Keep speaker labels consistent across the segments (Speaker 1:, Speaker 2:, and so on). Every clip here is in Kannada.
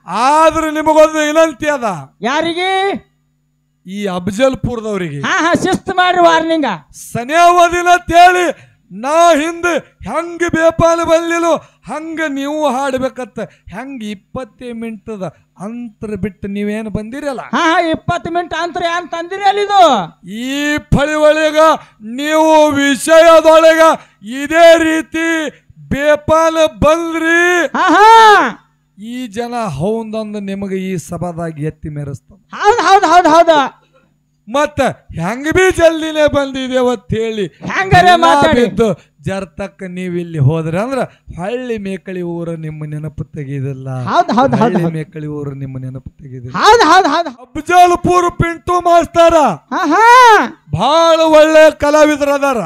Speaker 1: ಆದ್ರೆ ನಿಮಗೊಂದು ವಿನಂತಿ ಅದ.
Speaker 2: ಯಾರಿಗೆ?
Speaker 1: ಈ ಅಫಜಲ್ಪುರದವರಿಗೆ.
Speaker 2: ಶಿಸ್ತು ಮಾಡ್ರಿ ವಾರ್ನಿಂಗ.
Speaker 1: ಸನೇವದಿನ ತೇಳಿ ನಾ ಹಿಂದೆ ಹೆಂಗ ಬೇಪಾಲ ಬಲ್ಲಿಲು ಹಂಗ ನೀವು ಹಾಡ್ಬೇಕತ್ತ. ಹೆಂಗ 20 ಮಿನಿಟದ ಅಂತರ ಬಿಟ್ಟು ನೀವೇನು ಬಂದಿರಲ್ಲ.
Speaker 2: 20 ಮಿನಿಟ್ ಅಂತರ ಏನ್ ತಂದಿರಿ ಅಲ್ಲಿದು?
Speaker 1: ಈ ಫಳಿ ಒಳಗ ನೀವು ವಿಷಯದೊಳಗ ಇದೇ ರೀತಿ ಬೇಪಾಲ ಬಂದ್ರಿ, ಈ ಜನ ಹೌದಂದು ನಿಮಗೆ ಈ ಸಭಾದಾಗ ಎತ್ತಿ ಮೆರೆಸ್ತದ.
Speaker 2: ಹೌದು.
Speaker 1: ಮತ್ತ ಹೆಂಗ ಬಿ ಜಲ್ದಿನೇ ಬಂದಿದೇವತ್ ಹೇಳಿ
Speaker 2: ಹೆಂಗಾರೆ ಮಾತಾಡಿದ್ದು
Speaker 1: ಜರ್ತಕ್ಕ ನೀವಿಲ್ಲಿ ಹೋದ್ರೆ ಅಂದ್ರ ಹಳ್ಳಿ ಮೇಕಳಿ ಊರ ನಿಮ್ಮ ನೆನಪು ತೆಗೆದಿಲ್ಲ.
Speaker 2: ಹಳ್ಳಿ
Speaker 1: ಮೇಕಳಿ ಊರ ನಿಮ್ಮ ನೆನಪು ತೆಗೆದಿಲ್ಲ. ಅಫಜಲ್ಪುರ ಪಿಂಟು ಮಾಸ್ತರ ಬಹಳ ಒಳ್ಳೆ ಕಲಾವಿದರದಾರ.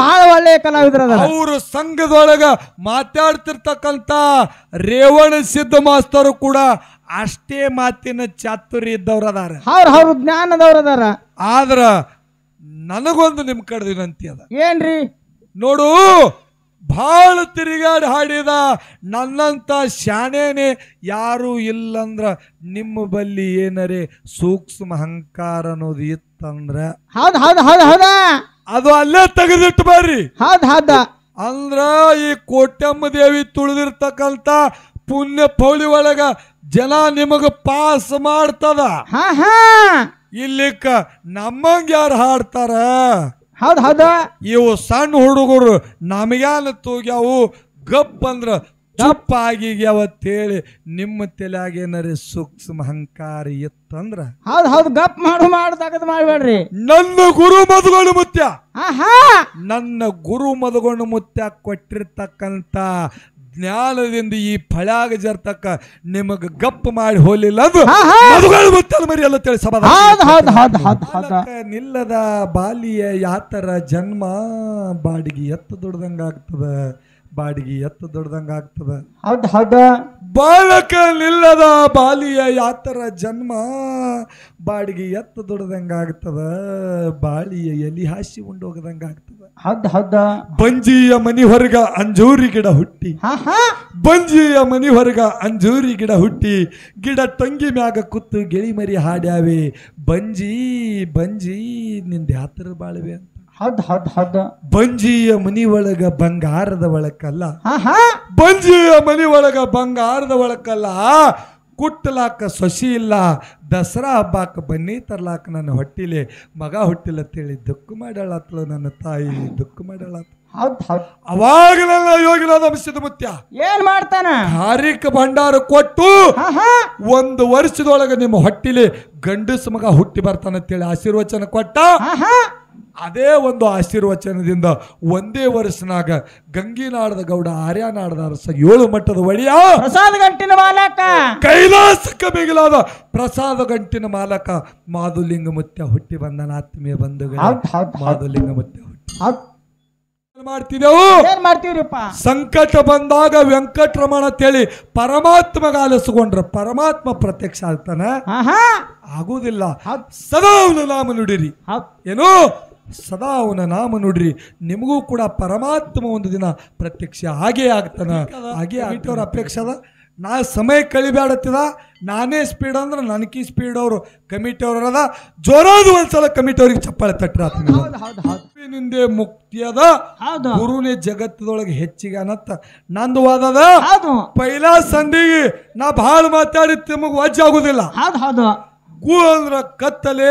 Speaker 2: ಬಹಳ ಒಳ್ಳೆ ಕಲಾವಿದರ.
Speaker 1: ಅವ್ರ ಸಂಘದೊಳಗ ಮಾತಾಡ್ತಿರ್ತಕ್ಕಂತ ರೇವಣ ಸಿದ್ಧ ಮಾಸ್ತರು ಕೂಡ ಅಷ್ಟೇ ಮಾತಿನ ಚಾತುರ್ಯ ಇದ್ದವ್ರದಾರ.
Speaker 2: ಜ್ಞಾನದವ್ರದಾರ.
Speaker 1: ಆದ್ರ ನನಗೊಂದು ನಿಮ್ ಕಡೆ ವಿನಂತಿ ಅದ.
Speaker 2: ಏನ್ರಿ?
Speaker 1: ನೋಡು, ಬಹಳ ತಿರುಗಾಡಿ ಹಾಡಿದ ನನ್ನಂತ ಶಾಣೇನೆ ಯಾರು ಇಲ್ಲಂದ್ರ ನಿಮ್ಮ ಬಲ್ಲಿ ಏನರೇ ಸೂಕ್ಷ್ಮ ಅಹಂಕಾರ ಅನ್ನೋದು ಇತ್ತಂದ್ರ ಅದು ಅಲ್ಲೇ ತೆಗೆದಿಟ್ಟು ಬರ್ರಿ. ಅಂದ್ರ ಈ ಕೋಟ್ಯಮ್ಮ ದೇವಿ ತುಳಿದಿರ್ತಕ್ಕಂತ ಪುಣ್ಯ ಪೌಳಿ ಒಳಗ ಜನ ನಿಮಗ ಪಾಸ್ ಮಾಡ್ತದ. ಇಲ್ಲಿಕ್ಕ ನಮ್ಮಂಗ ಯಾರು ಹಾಡ್ತಾರ? ಇವು ಸಣ್ಣ ಹುಡುಗರು ನಮಗ್ಯಾನ ತೂಗ್ಯಾವು ಗಪ್ ಅಂದ್ರ ಚುಪ್ಪ ಆಗಿಗ್ಯಾವತ್ತೇಳಿ ನಿಮ್ಮ ತಲೆಯಾಗೇನರಿ ಸೂಕ್ಷ್ಮ ಅಹಂಕಾರ ಇತ್ತಂದ್ರ
Speaker 2: ಗಪ್ ಮಾಡ್ಬೇಡ್ರಿ.
Speaker 1: ನನ್ನ ಗುರು ಮಧುಗೊಂಡು ಮುತ್ಯ ನನ್ನ ಗುರು ಮಧುಗೊಂಡು ಮುತ್ಯ ಕೊಟ್ಟಿರ್ತಕ್ಕಂತ ಜ್ಞಾನದಿಂದ ಈ ಫಳ್ಯಾಗ ಜರ್ತಕ್ಕ ನಿಮಗ ಗಪ್ ಮಾಡಿ ಹೋಲಿಲ್ಲ ಮಧುಗಳು ಮುತ್ತಲ ಮರಿ ಎಲ್ಲ ತಿಳಿ ಸಭಾ ನಿಲ್ಲದ ಬಾಲಿಯ ಯಾತರ ಜನ್ಮ ಬಾಡಿಗೆ ಎತ್ತ ದೊಡ್ಡದಂಗ ಆಗ್ತದ. ಬಾಲಕ ನಿಲ್ಲದ ಬಾಲಿಯ ಯಾತರ ಜನ್ಮ ಬಾಡಿಗೆ ಎತ್ತ ದೊಡ್ಡದಂಗ ಆಗ್ತದ. ಬಾಳಿಯ ಎಲಿ ಹಾಸಿ ಉಂಡೋಗದಂಗ ಆಗ್ತದ. ಬಂಜಿಯ ಮನಿ ಹೊರಗ ಅಂಜೂರಿ ಗಿಡ ಹುಟ್ಟಿ, ಬಂಜಿಯ ಮನಿ ಹೊರಗ ಅಂಜೂರಿ ಗಿಡ ಹುಟ್ಟಿ, ಗಿಡ ತಂಗಿ ಮ್ಯಾಗ ಕೂತು ಗಿಳಿ ಮರಿ ಹಾಡ್ಯಾವೆ. ಬಂಜಿ ಬಂಜಿ ನಿಂದ ಯಾತರ ಬಾಳ್ವೆ ಅಂತ. ಬಂಜಿಯ ಮನಿ ಒಳಗ ಬಂಗಾರದ ಒಳಕಲ್ಲ, ಬಂಜಿಯ ಮನಿ ಒಳಗ ಬಂಗಾರದ ಒಳಕಲ್ಲ. ಕುಟ್ಟಲಾಕ ಸೊಸಿ ಇಲ್ಲ, ದಸರಾ ಹಬ್ಬಾಕ ಬನ್ನಿ ತರ್ಲಾಕ ನನ್ನ ಹೊಟ್ಟಿಲೆ ಮಗ ಹುಟ್ಟಿಲ್ಲ ಅಂತೇಳಿ ದುಃಖ ಮಾಡ್ಯಾಳತ್ಲ ನನ್ನ ತಾಯಿ, ದುಃಖ ಮಾಡ್ಯಾಳತ್. ಅವಾಗ ನನ್ನ ಯೋಗಿನಾದ ಸಿದ್ಧ ಮುತ್ಯ
Speaker 2: ಏನ್ ಮಾಡ್ತಾನ?
Speaker 1: ಹಾರಿಕ ಭಂಡಾರ ಕೊಟ್ಟು 1 ವರ್ಷದೊಳಗ ನಿಮ್ಮ ಹೊಟ್ಟಿಲೆ ಗಂಡಸ ಮಗ ಹುಟ್ಟಿ ಬರ್ತಾನಂತೇಳಿ ಆಶೀರ್ವಚನ ಕೊಟ್ಟ. ಅದೇ ಒಂದು ಆಶೀರ್ವಚನದಿಂದ ಒಂದೇ ವರ್ಷನಾಗ ಗಂಗಿನಾಡದ ಗೌಡ ಆರ್ಯನಾಡದ ಅರಸ 7 ಮಟ್ಟದ ಒಡೆಯ
Speaker 2: ಪ್ರಸಾದ ಗಂಟಿನ ಮಾಲಕ
Speaker 1: ಕೈಲಾಸಕ್ಕೆ ಮಿಗಿಲಾದ ಪ್ರಸಾದ ಗಂಟಿನ ಮಾಲಕ ಮಾಧುಲಿಂಗ ಮುತ್ಯ ಹುಟ್ಟಿ ಬಂದನ. ಆತ್ಮೀಯ ಬಂಧುಗಳು, ಮಾಧುಲಿಂಗ ಮುತ್ಯ ಹುಟ್ಟಿ
Speaker 2: ಮಾಡ್ತೀವ್ರಿಪ್ಪ.
Speaker 1: ಸಂಕಟ ಬಂದಾಗ ವೆಂಕಟರಮಣ ಅಂತೇಳಿ ಪರಮಾತ್ಮಗ ಆಲಿಸ್ಕೊಂಡ್ರ ಪರಮಾತ್ಮ ಪ್ರತ್ಯಕ್ಷ ಆಗ್ತಾನ? ಆಗುದಿಲ್ಲ. ಸದಾ ಅವನ ನಾಮ ನುಡಿರಿ. ಏನು? ಸದಾ ಅವನ ನಾಮ ನುಡ್ರಿ. ನಿಮಗೂ ಕೂಡ ಪರಮಾತ್ಮ ಒಂದು ದಿನ ಪ್ರತ್ಯಕ್ಷ ಹಾಗೇ ಆಗ್ತಾನ. ಹಾಗೆ ಆಗ್ತವ್ರ ಅಪೇಕ್ಷೆ ಅದ. ನಾ ಸಮಯ ಕಳಿಬ್ಯಾಡತ್ತಿದ. ನಾನೇ ಸ್ಪೀಡ್ ಅಂದ್ರೆ ನನಕಿ ಸ್ಪೀಡ್ ಅವರು ಕಮಿಟಿ ಅವ್ರ ಅದ. ಜೋರಾದ ಒಂದ್ಸಲ ಕಮಿಟಿ ಅವ್ರಿಗೆ ಚಪ್ಪಾಳೆ ತಟ್ರ. ನಿಂದೆ ಮುಕ್ತಿ ಅದ, ಗುರುನೇ ಜಗತ್ತದೊಳಗೆ ಹೆಚ್ಚಿಗೆ ಅನ್ನತ್ತ ನಂದು ವಾದದ. ಪೈಲಾ ಸಂಧಿಗೆ ನಾ ಬಹಳ ಮಾತಾಡಿ ನಿಮಗ್ ವಜ್ಜ ಆಗುದಿಲ್ಲ. ಗು ಅಂದ್ರ ಕತ್ತಲೆ,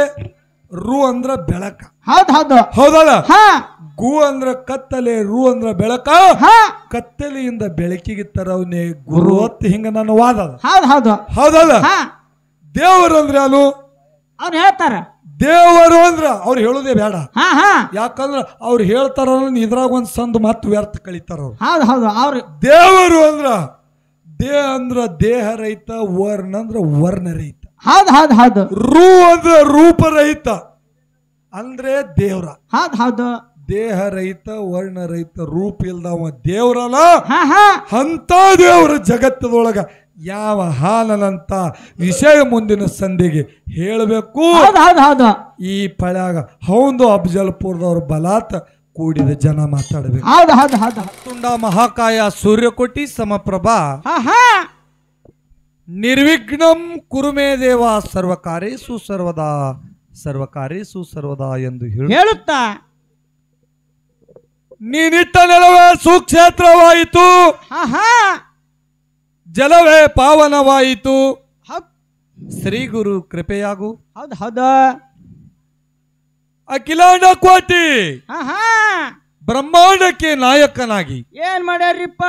Speaker 1: ರು ಅಂದ್ರ ಬೆಳಕ. ಹೌದಲ್ಲ? ಗು ಅಂದ್ರ ಕತ್ತಲೆ, ರು ಅಂದ್ರ ಬೆಳಕ. ಕತ್ತಲೆಯಿಂದ ಬೆಳಕಿಗೆ ತರವನೇ ಗುರು ಅತ್ತ ಹಿಂಗ ನನ್ನ ವಾದ. ಹೌದಲ್ಲ? ದೇವರು ಅಂದ್ರೆ ಅವನು
Speaker 2: ಅವ್ರು ಹೇಳ್ತಾರ.
Speaker 1: ದೇವರು ಅಂದ್ರ ಅವ್ರು ಹೇಳುದೇ ಬೇಡ. ಯಾಕಂದ್ರ ಅವ್ರು ಹೇಳ್ತಾರ ಇದ್ರಾಗ ಒಂದ್ ಸಂದ್ ಮತ್ ವ್ಯರ್ಥ ಕಳಿತಾರ ಅವ್ರು. ದೇವರು ಅಂದ್ರ ಅಂದ್ರ ದೇಹ ರಹಿತ, ವರ್ಣ ಅಂದ್ರ ವರ್ಣ ರಹಿತ, ರೂ ಅಂದ್ರ ರೂಪ ರಹಿತ ಅಂದ್ರೆ ದೇವ್ರ. ದೇಹ ರಹಿತ, ವರ್ಣ ರಹಿತ, ರೂಪ ಇಲ್ದವ ದೇವ್ರಲ್ಲ. ಅಂತ ದೇವ್ರ ಜಗತ್ತದೊಳಗ ಯಾವ ಹಾಲನಂತ ವಿಷಯ ಮುಂದಿನ ಸಂಧಿಗೆ ಹೇಳಬೇಕು. ಈ ಪಳ್ಯಾಗ ಹೌದು ಅಫಜಲ್ಪುರದವ್ರ ಬಲಾತ್ ಕೂಡಿದ ಜನ ಮಾತಾಡಬೇಕು. ತುಂಡ ಮಹಾಕಾಯ ಸೂರ್ಯಕೋಟಿ ಸಮಪ್ರಭಾ ನಿರ್ವಿಘ್ನಂ ಕುರುಮೇ ದೇವ ಸರ್ವಕಾರ್ಯೇಷು ಸರ್ವದಾ ಸರ್ವಕಾರ್ಯೇಷು ಸರ್ವದಾ ಎಂದು
Speaker 2: ಹೇಳುತ್ತಾ
Speaker 1: ನೀನಿಟ್ಟ ನೆಲವೇ ಸುಕ್ಷೇತ್ರವಾಯಿತು, ಜಲವೇ ಪಾವನವಾಯಿತು. ಶ್ರೀ ಗುರು ಕೃಪೆಯಾಗು.
Speaker 2: ಹೌದು ಹೌದು.
Speaker 1: ಅಖಿಲಾಂಡ ಕೋಟಿ ಬ್ರಹ್ಮಾಂಡಕ್ಕೆ ನಾಯಕನಾಗಿ
Speaker 2: ಏನ್ ಮಾಡ್ಯಾರಿಪ್ಪ?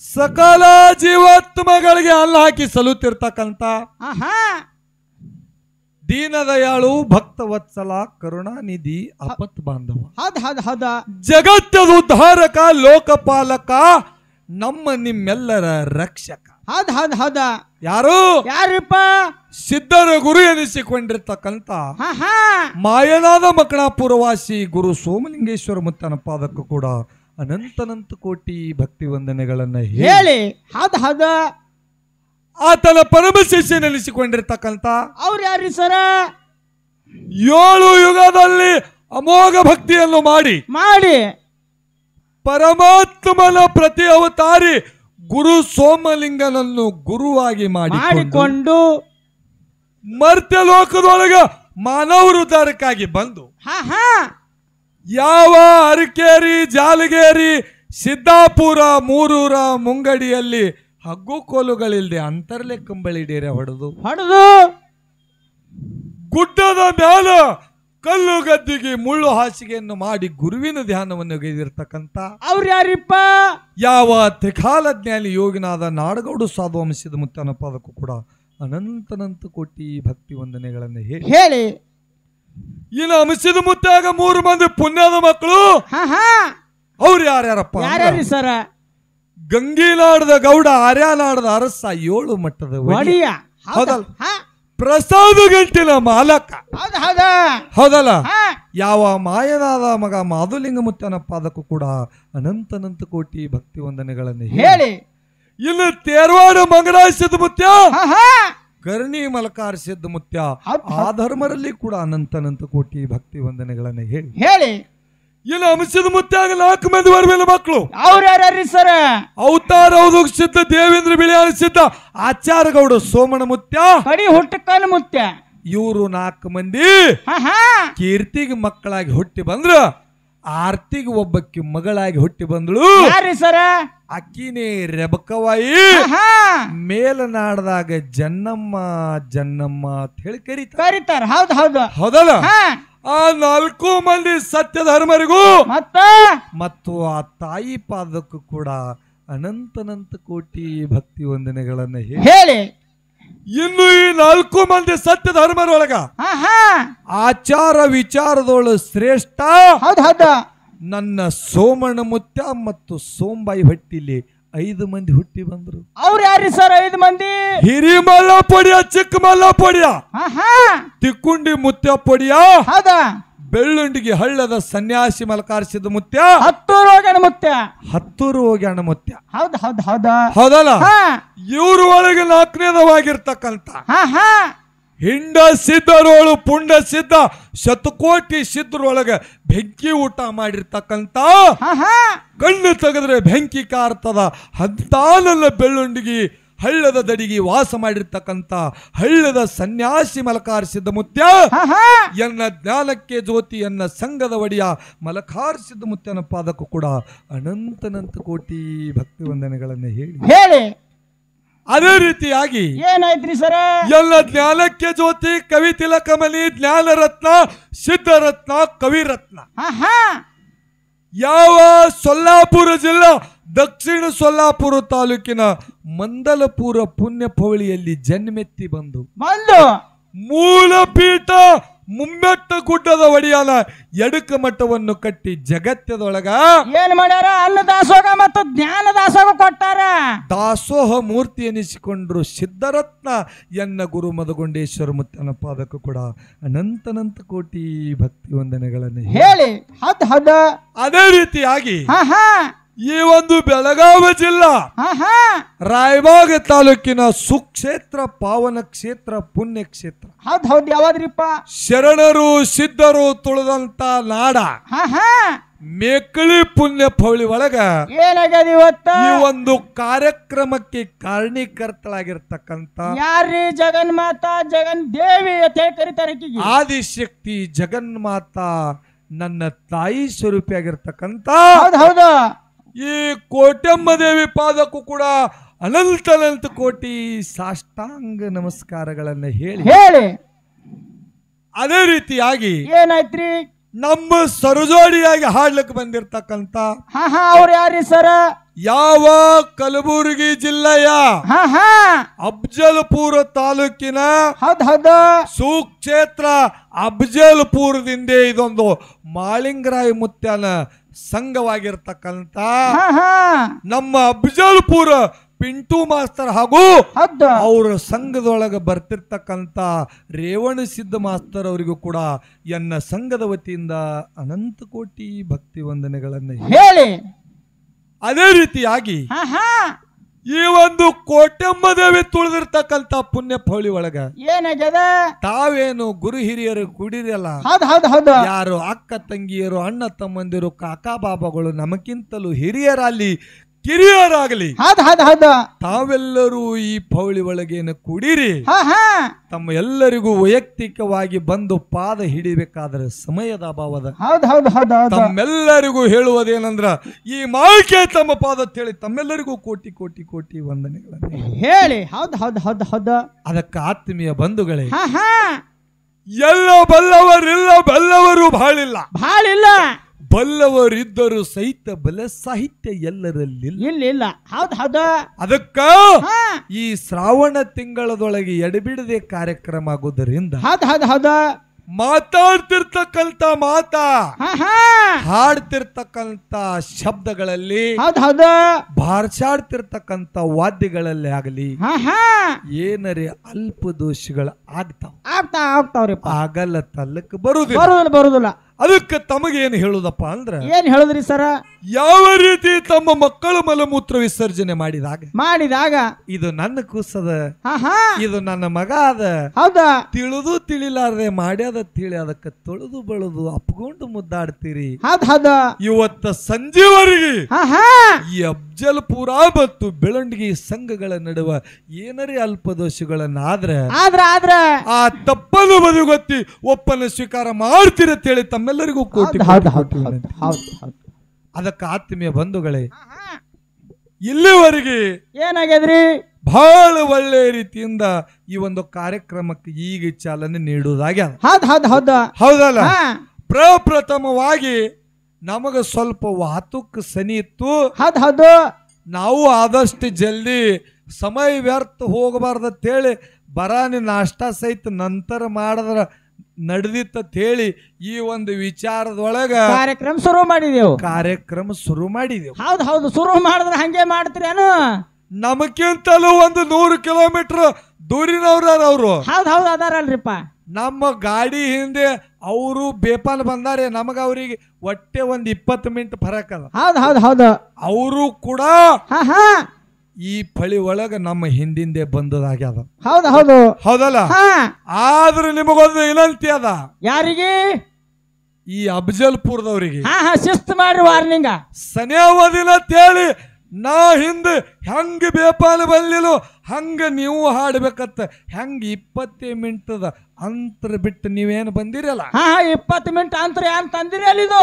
Speaker 1: ಸಕಲ ಜೀವಾತ್ಮಗಳಿಗೆ ಅನ್ನ ಹಾಕಿ ಸಲುತ್ತಿರ್ತಕ್ಕಂಥ ದೀನದಯಾಳು ಭಕ್ತವತ್ಸಲ ಕರುಣಾನಿಧಿ ಆಪತ್ ಬಾಂಧವ ಜಗತ್ತದ ಉದ್ಧಾರಕ ಲೋಕಪಾಲಕ ನಮ್ಮ ನಿಮ್ಮೆಲ್ಲರ ರಕ್ಷಕ. ಯಾರು?
Speaker 2: ಯಾರಿಪ್ಪ?
Speaker 1: ಸಿದ್ಧರ ಗುರು ಎನಿಸಿಕೊಂಡಿರ್ತಕ್ಕಂಥ ಮಾಯನಾದ ಮಕಣಾಪುರವಾಸಿ ಗುರು ಸೋಮಲಿಂಗೇಶ್ವರ ಮುತ್ತನ ಪಾದಕ್ಕೂ ಕೂಡ ಅನಂತನಂತ ಕೋಟಿ ಭಕ್ತಿ ವಂದನೆಗಳನ್ನ ಹೇಳಿ ಆತನ ಪರಮ ಶಿಷ್ಯನೆನಿಸಿಕೊಂಡಿರ್ತಕ್ಕಂಥ
Speaker 2: ಅವ್ರು ಯಾರಿ ಸರ?
Speaker 1: 7 ಯುಗದಲ್ಲಿ ಅಮೋಘ ಭಕ್ತಿಯನ್ನು ಮಾಡಿ ಪರಮಾತ್ಮನ ಪ್ರತಿ ಅವತಾರಿ ಗುರು ಸೋಮಲಿಂಗನನ್ನು ಗುರುವಾಗಿ ಮಾಡಿಕೊಂಡು ಮರ್ತ್ಯ ಲೋಕದೊಳಗ ಮಾನವ ಉದ್ಧಾರಕ್ಕಾಗಿ ಬಂದು ಯಾವ ಅರಕೇರಿ, ಜಾಲಗೇರಿ, ಸಿದ್ದಾಪುರ, ಮೂರೂರ, ಮುಂಗಡಿಯಲ್ಲಿ ಹಗ್ಗು ಕೋಲುಗಳಿಲ್ಲದೆ ಅಂತರ್ಲೆ ಕಂಬಳಿ ಡೇರೆ ಹೊಡೆದು ಗುಡ್ಡದ ಮ್ಯಾಲ ಕಲ್ಲು ಗದ್ದಿಗೆ ಮುಳ್ಳು ಹಾಸಿಗೆಯನ್ನು ಮಾಡಿ ಗುರುವಿನ ಧ್ಯಾನವನ್ನು ಗೈದಿರ್ತಕ್ಕಂಥ
Speaker 2: ಅವ್ರು ಯಾರಿಪ್ಪ?
Speaker 1: ಯಾವ ತ್ರಿಕಾಲ ಜ್ಞಾನಿ ಯೋಗಿನಾದ ನಾಡಗೌಡು ಸಾಧುವಂಶದ ಮುತ್ತನ ಪಾದಕ್ಕೂ ಕೂಡ ಅನಂತನಂತ ಕೋಟಿ ಭಕ್ತಿ ವಂದನೆಗಳನ್ನು ಹೇಳಿ ಇನ್ನು ಅಂಶದ ಮುತ್ತಾಗ 3 ಮಂದಿ ಪುಣ್ಯದ ಮಕ್ಕಳು. ಅವ್ರು ಯಾರ್ಯಾರಪ್ಪ?
Speaker 2: ಸರ
Speaker 1: ಗಂಗಿನಾಡದ ಗೌಡ, ಆರ್ಯನಾಡದ ಅರಸ, 7 ಮಟ್ಟದ ಒಡೆಯ, ಹೌದಲ್ಲ, ಪ್ರಸಾದ ಗಂಟಿನ ಮಾಲಕ, ಹೌದಲ್ಲ, ಯಾವ ಮಾಯನಾದ ಮಗ ಮಾಧುಲಿಂಗ ಮುತ್ತನ ಪಾದಕ್ಕೂ ಕೂಡ ಅನಂತನಂತ ಕೋಟಿ ಭಕ್ತಿ ವಂದನೆಗಳನ್ನು ಹೇಳಿ ಇನ್ನು ತೇರವಾಡ ಮಂಗರಾಜ ಮುತ್ಯ, ಕರ್ಣಿ ಮಲಕಾರ ಸಿದ್ಧ ಮುತ್ಯ, ಆ ಧರ್ಮರಲ್ಲಿ ಕೂಡ ಅನಂತನಂತ ಕೋಟಿ ಭಕ್ತಿ ವಂದನೆಗಳನ್ನು ಹೇಳಿ ಇನ್ನು ಅಂಶದ ಮುತ್ಯಾಗ 4 ಮಂದಿ ವರ್ಮೇಲೆ ಮಕ್ಕಳು.
Speaker 2: ಅವ್ರು ಯಾರ್ಯಾರಿ ಸರ?
Speaker 1: ಅವತಾರ ಹೌದು ಸಿದ್ಧ ದೇವೇಂದ್ರ ಬಿಳಿಯಾಳ ಸಿದ್ಧ, ಆಚಾರಗೌಡ ಸೋಮಣ ಮುತ್ಯ,
Speaker 2: ಕಡಿ ಹುಟ್ಟಕಲ್ ಮುತ್ಯ.
Speaker 1: ಇವರು 4 ಮಂದಿ ಕೀರ್ತಿಗೆ ಮಕ್ಕಳಾಗಿ ಹುಟ್ಟಿ ಬಂದ್ರ ಆರ್ತಿಗೆ ಒಬ್ಬಕ್ಕೆ ಮಗಳಾಗಿ ಹುಟ್ಟಿ ಬಂದಳು.
Speaker 2: ಸರ
Speaker 1: ಅಕ್ಕಿನೇ ರೆಬಕವಾಯಿ ಮೇಲನಾಡದಾಗ ಜನ್ನಮ್ಮ ಜನ್ನಮ್ಮ ಅಂತ ಹೇಳಿ ಕರೀತಾರ. ಹೌದಲ್ಲ, ಆ 4 ಮಂದಿ ಸತ್ಯ ಧರ್ಮರಿಗೂ ಮತ್ತು ಆ ತಾಯಿ ಪಾದಕ್ಕೂ ಕೂಡ ಅನಂತನಂತ ಕೋಟಿ ಭಕ್ತಿ ವಂದನೆಗಳನ್ನ ಹೇಳಿ ಇನ್ನು ಈ 4 ಮಂದಿ ಸತ್ಯ ಧರ್ಮರೊಳಗ ಆಚಾರ ವಿಚಾರದೊಳು ಶ್ರೇಷ್ಠ ನನ್ನ ಸೋಮಣ್ಣ ಮುತ್ಯ ಮತ್ತು ಸೋಂಬಾಯಿ ಹೊಟ್ಟಿಲಿ 5 ಮಂದಿ ಹುಟ್ಟಿ ಬಂದ್ರು.
Speaker 2: ಅವ್ರು ಯಾರಿ ಸರ್? 5 ಮಂದಿ.
Speaker 1: ಹಿರಿಮಲ್ಲ ಪೊಡಿಯ, ಚಿಕ್ಕ ಮಲ್ಲ ಪೊಡಿಯ, ತಿಕ್ಕುಂಡಿ ಮುತ್ಯ ಪೊಡಿಯ, ಬೆಳ್ಳುಂಡಿಗೆ ಹಳ್ಳದ ಸನ್ಯಾಸಿ ಮಲಕಾರಿಸಿದ ಮುತ್ಯ,
Speaker 2: ಹತ್ತೂರು
Speaker 1: ಹೋಗ್ಯಾಣ ಮುತ್ಯ.
Speaker 2: ಹೌದಲ್ಲ,
Speaker 1: ಇವ್ರ ಒಳಗೆ 4ನೇದವಾಗಿರ್ತಕ್ಕಂಥ ಹಿಂಡ ಸಿದ್ಧರೋಳು ಪುಂಡ ಸಿದ್ಧ ಶತಕೋಟಿ ಸಿದ್ಧರೊಳಗೆ ಬೆಂಕಿ ಊಟ ಮಾಡಿರ್ತಕ್ಕಂಥ ಕಣ್ಣು ತೆಗೆದ್ರೆ ಬೆಂಕಿ ಕಾರ್ತದ ಹಂತಾನಲ್ಲ ಬೆಳ್ಳುಂಡಿಗೆ ಹಳ್ಳದ ದಡಿಗೆ ವಾಸ ಮಾಡಿರ್ತಕ್ಕಂಥ ಹಳ್ಳದ ಸನ್ಯಾಸಿ ಮಲಕಾರಿಸಿದ್ದ ಮುತ್ಯ, ಎನ್ನ ಜ್ಞಾನಕ್ಕೆ ಜ್ಯೋತಿ, ಎನ್ನ ಸಂಘದ ಒಡೆಯ ಮಲಕಾರಿಸಿದ್ದ ಮುತ್ಯನ ಪಾದಕ್ಕೂ ಕೂಡ ಅನಂತನಂತ ಕೋಟಿ ಭಕ್ತಿ ವಂದನೆಗಳನ್ನು ಹೇಳಿ ಅದೇ ರೀತಿಯಾಗಿ
Speaker 2: ಏನಾಯ್ತ್ರಿ ಸರ?
Speaker 1: ಎಲ್ಲ ಜ್ಞಾನಕ್ಕೆ ಜ್ಯೋತಿ, ಕವಿ ತಿಲಕಮಣಿ, ಜ್ಞಾನರತ್ನ, ಸಿದ್ಧರತ್ನ, ಕವಿರತ್ನ, ಯಾವ ಸೊಲ್ಲಾಪುರ ಜಿಲ್ಲಾ ದಕ್ಷಿಣ ಸೊಲ್ಲಾಪುರ ತಾಲೂಕಿನ ಮಂದಲಪುರ ಪುಣ್ಯಪವಳಿಯಲ್ಲಿ ಜನ್ಮೆತ್ತಿ ಬಂದು ಮೂಲಪೀಠ ಮುಮ್ಮೆಟ್ಟ ಗುಡ್ಡದ ಒಡೆಯನ ಎಡಕ ಮಠವನ್ನು ಕಟ್ಟಿ ಜಗತ್ತದೊಳಗ
Speaker 2: ಏನ್ ಮಾಡ್ಯಾರ? ಅನ್ನ ದಾಸೋಹ ಮತ್ತು ಜ್ಞಾನ ದಾಸೋಹ ಕೊಟ್ಟಾರ.
Speaker 1: ದಾಸೋಹ ಮೂರ್ತಿ ಎನಿಸಿಕೊಂಡ್ರು ಸಿದ್ಧರತ್ನ ಎನ್ನ ಗುರು ಮದಗೊಂಡೇಶ್ವರ ಮುತ್ತನ ಪಾದಕ್ಕೂ ಕೂಡ ಅನಂತನಂತ ಕೋಟಿ ಭಕ್ತಿ ವಂದನೆಗಳನ್ನು ಹೇಳಿ ಅದೇ ರೀತಿಯಾಗಿ ಈ ಒಂದು ಬೆಳಗಾವಿ ಜಿಲ್ಲಾ ರಾಯಬಾಗ ತಾಲೂಕಿನ ಸುಕ್ಷೇತ್ರ, ಪಾವನ ಕ್ಷೇತ್ರ, ಪುಣ್ಯ ಕ್ಷೇತ್ರ,
Speaker 2: ಯಾವಾದ್ರಿಪ್ಪ?
Speaker 1: ಶರಣರು ಸಿದ್ಧರು ತುಳಿದಂತ ನಾಡ ಮೇಕಳಿ ಪುಣ್ಯ ಪೌಳಿ ಒಳಗ
Speaker 2: ಏನಾಗ್ಯದ ಇವತ್ತ
Speaker 1: ಈ ಒಂದು ಕಾರ್ಯಕ್ರಮಕ್ಕೆ ಕಾರಣೀಕರ್ತಳಾಗಿರ್ತಕ್ಕಂತ
Speaker 2: ಯಾರ್ರಿ ಜಗನ್ಮಾತಾ ಜಗನ್ ದೇವಿ ಅಂತ ಹೇಳಿ ಕರೀತಾರೆ ಆಕಿಗೆ.
Speaker 1: ಆದಿಶಕ್ತಿ ಜಗನ್ಮಾತಾ ನನ್ನ ತಾಯಿ ಸ್ವರೂಪಿಯಾಗಿರ್ತಕ್ಕಂತ
Speaker 2: ಹೌದು
Speaker 1: ಈ ಕೋಟ್ಯಮ್ಮ ದೇವಿ ಪಾದಕ್ಕೂ ಕೂಡ ಅನಂತ ಕೋಟಿ ಸಾಷ್ಟಾಂಗ ನಮಸ್ಕಾರಗಳನ್ನ ಹೇಳಿ ಅದೇ ರೀತಿಯಾಗಿ
Speaker 2: ಏನಾಯ್ತ್ರಿ
Speaker 1: ನಮ್ಮ ಸರಜೋಡಿಯಾಗಿ ಹಾಡ್ಲಿಕ್ಕೆ ಬಂದಿರ್ತಕ್ಕಂತ
Speaker 2: ಅವ್ರು ಯಾರಿ ಸರ
Speaker 1: ಯಾವ ಕಲಬುರಗಿ ಜಿಲ್ಲೆಯ ಅಫ್ಜಲ್ಪುರ ತಾಲೂಕಿನ
Speaker 2: ಹೌದು
Speaker 1: ಸುಕ್ಷೇತ್ರ ಅಫ್ಜಲ್ಪುರದಿಂದ ಇದೊಂದು ಮಾಳಿಂಗರಾಯ ಮುತ್ಯಾನ ಸಂಘವಾಗಿರ್ತಕ್ಕಂತ ನಮ್ಮ ಅಫ್ಜಲ್ಪುರ ಪಿಂಟು ಮಾಸ್ತರ್ ಹಾಗೂ ಅವರ ಸಂಘದೊಳಗೆ ಬರ್ತಿರ್ತಕ್ಕಂತ ರೇವಣ ಸಿದ್ಧ ಮಾಸ್ತರ್ ಅವರಿಗೂ ಕೂಡ ಎನ್ನ ಸಂಘದ ವತಿಯಿಂದ ಅನಂತ ಕೋಟಿ ಭಕ್ತಿ ವಂದನೆಗಳನ್ನು ಹೇಳಿ ಅದೇ ರೀತಿಯಾಗಿ ಈ ಒಂದು ಕೋಟ್ಯಮ್ಮ ದೇವಿ ತುಳಿದಿರ್ತಕ್ಕಂತ ಪುಣ್ಯ ಪೌಳಿ ಒಳಗ
Speaker 2: ಏನಾಗ್ಯದ
Speaker 1: ತಾವೇನು ಗುರು ಹಿರಿಯರು ಕುಡಿರಲ್ಲ ಯಾರು ಅಕ್ಕ ತಂಗಿಯರು ಅಣ್ಣ ತಮ್ಮಂದಿರು ಕಾಕಾ ಬಾಬಾಗಳು ನಮಗಿಂತಲೂ ಹಿರಿಯರಲ್ಲಿ ಕಿರಿಯರಾಗಲಿ ತಾವೆಲ್ಲರೂ ಈ ಪೌಳಿ ಒಳಗೇನು ಕುಡಿರಿ ತಮ್ಮ ಎಲ್ಲರಿಗೂ ವೈಯಕ್ತಿಕವಾಗಿ ಬಂದು ಪಾದ ಹಿಡಿಬೇಕಾದ್ರೆ ಸಮಯದ ಅಭಾವದ ತಮ್ಮೆಲ್ಲರಿಗೂ ಹೇಳುವುದೇನಂದ್ರ ಈ ಮಾಳಿಕೆ ತಮ್ಮ ಪಾದ ಹೇಳಿ ತಮ್ಮೆಲ್ಲರಿಗೂ ಕೋಟಿ ಕೋಟಿ ಕೋಟಿ ವಂದನೆಗಳನ್ನು
Speaker 2: ಹೇಳಿ
Speaker 1: ಅದಕ್ಕೆ ಆತ್ಮೀಯ ಬಂಧುಗಳೇ ಎಲ್ಲ ಬಲ್ಲವರಿಲ್ಲ ಬಲ್ಲವರು ಬಾಳಿಲ್ಲ ಬಲ್ಲವರಿದ್ದರು ಸಹಿತ ಬಲ ಸಾಹಿತ್ಯ ಎಲ್ಲರಲ್ಲಿ
Speaker 2: ಇಲ್ಲ
Speaker 1: ಅದಕ್ಕ ಈ ಶ್ರಾವಣ ತಿಂಗಳದೊಳಗೆ ಎಡಬಿಡದೆ ಕಾರ್ಯಕ್ರಮ ಆಗುವುದರಿಂದ ಮಾತಾಡ್ತಿರ್ತಕ್ಕಂತ ಹಾಡ್ತಿರ್ತಕ್ಕಂತ ಶಬ್ದಗಳಲ್ಲಿ ಬಾರ್ಚಾಡ್ತಿರ್ತಕ್ಕಂತ ವಾದ್ಯಗಳಲ್ಲಿ ಆಗಲಿ ಏನರೇ ಅಲ್ಪ ದೋಷಗಳು ಆಗ್ತಾವ್ರಿ ಆಗಲ್ಲ ತಲ್ಲಕ್ಕೆ ಬರುದಿಲ್ಲ ಅದಕ್ಕೆ ತಮಗೇನು ಹೇಳುದಪ್ಪ ಅಂದ್ರೆ
Speaker 2: ಏನ್ ಹೇಳುದ್ರಿ ಸರ
Speaker 1: ಯಾವ ರೀತಿ ತಮ್ಮ ಮಕ್ಕಳು ಮಲಮೂತ್ರ ವಿಸರ್ಜನೆ ಮಾಡಿದಾಗ ಇದು ನನ್ನ ಕೂಸದ ಇದು ನನ್ನ ಮಗ ಅದ ತಿಳಿದು ತಿಳಿಲಾರದೆ ಮಾಡ್ಯಾದ ತಿಳಿ ಅದಕ್ಕೆ ತೊಳೆದು ಬಳದು ಅಪ್ಕೊಂಡು ಮುದ್ದಾಡ್ತೀರಿ ಇವತ್ತ ಸಂಜೆವರೆಗೆ ಈ ಅಫ್ಜಲ್ಪುರ ಮತ್ತು ಬೆಳಂಡಿಗೆ ಸಂಘಗಳ ನಡುವ ಏನರೇ ಅಲ್ಪ ದೋಷಗಳನ್ನಾದ್ರೆ ಆ ತಪ್ಪನ್ನು ಬದುಗೊತ್ತಿ ಒಪ್ಪನ್ನು ಸ್ವೀಕಾರ ಮಾಡ್ತೀರಿ ಅಂತ ಹೇಳಿ ತಮ್ಮೆಲ್ಲರಿಗೂ ಕೋಟಿ ಅದಕ್ಕೆ ಆತ್ಮೀಯ ಬಂಧುಗಳೇ ಇಲ್ಲಿವರೆಗೆ
Speaker 2: ಏನಾಗ್ಯದ್ರಿ
Speaker 1: ಬಹಳ ಒಳ್ಳೆ ರೀತಿಯಿಂದ ಈ ಒಂದು ಕಾರ್ಯಕ್ರಮಕ್ಕೆ ಈಗ ಚಾಲನೆ ನೀಡುವುದಾಗ್ಯದ ಹೌದಲ್ಲ ಪ್ರಪ್ರಥಮವಾಗಿ ನಮಗ ಸ್ವಲ್ಪ ವಾತುಕ್ ಸನಿ ಇತ್ತು ನಾವು ಆದಷ್ಟು ಜಲ್ದಿ ಸಮಯ ವ್ಯರ್ಥ ಹೋಗಬಾರ್ದಂತ ಹೇಳಿ ಬರಾನಿ ನಾಷ್ಟಾ ಸಹಿತ ನಂತರ ಮಾಡಿದ್ರ ನಡೆದಿತ್ತ ಹೇಳಿ ಈ ಒಂದು ವಿಚಾರದೊಳಗ
Speaker 2: ಕಾರ್ಯಕ್ರಮ
Speaker 1: ಶುರು ಮಾಡಿದೆವು
Speaker 2: ಹೌದು ಶುರು ಮಾಡಿದ್ರೆ ಹಂಗೆ ಮಾಡ್ತೀರೇನು
Speaker 1: ನಮಗಿಂತಲೂ ಒಂದು 100 ಕಿಲೋಮೀಟರ್ ದೂರಿನವ್ರು
Speaker 2: ಅದಾರಲ್ರಿಪ್ಪ
Speaker 1: ನಮ್ಮ ಗಾಡಿ ಹಿಂದೆ ಅವರು ಬೇಪಾಲ್ ಬಂದಾರೆ ನಮಗ ಅವ್ರಿಗೆ ಒಟ್ಟೆ ಒಂದು 20 ಮಿನಿಟ್ ಫರಕ್ ಅದ ಅವರು ಕೂಡ ಈ ಫಳಿ ಒಳಗ ನಮ್ಮ ಹಿಂದಿಂದೆ ಬಂದದಾಗ್ಯದ ಹೌದಲ್ಲ ಆದ್ರೆ ನಿಮಗೊಂದು ವಿನಂತಿ ಅದ
Speaker 2: ಯಾರಿಗೆ
Speaker 1: ಈ ಅಫ್ಜಲ್ಪುರದವರಿಗೆ
Speaker 2: ಶಿಸ್ತು ಮಾಡಿ ವಾರ್ನಿಂಗ
Speaker 1: ಸನ್ಯಾವದಿನ ತೇಳಿ ನಾ ಹಿಂದೆ ಹೆಂಗ ಬೇಪಾಲ ಬಲ್ಲಿಲು ಹಂಗ ನೀವು ಹಾಡ್ಬೇಕತ್ತ ಹೆಂಗ 20 ಮಿನಿಟದ ಅಂತರ ಬಿಟ್ಟು ನೀವೇನು ಬಂದಿರಲ್ಲ
Speaker 2: 20 ಮಿನಿಟ್ ಅಂತರ ಏನ್ ತಂದಿರಿ ಅಲ್ಲಿದು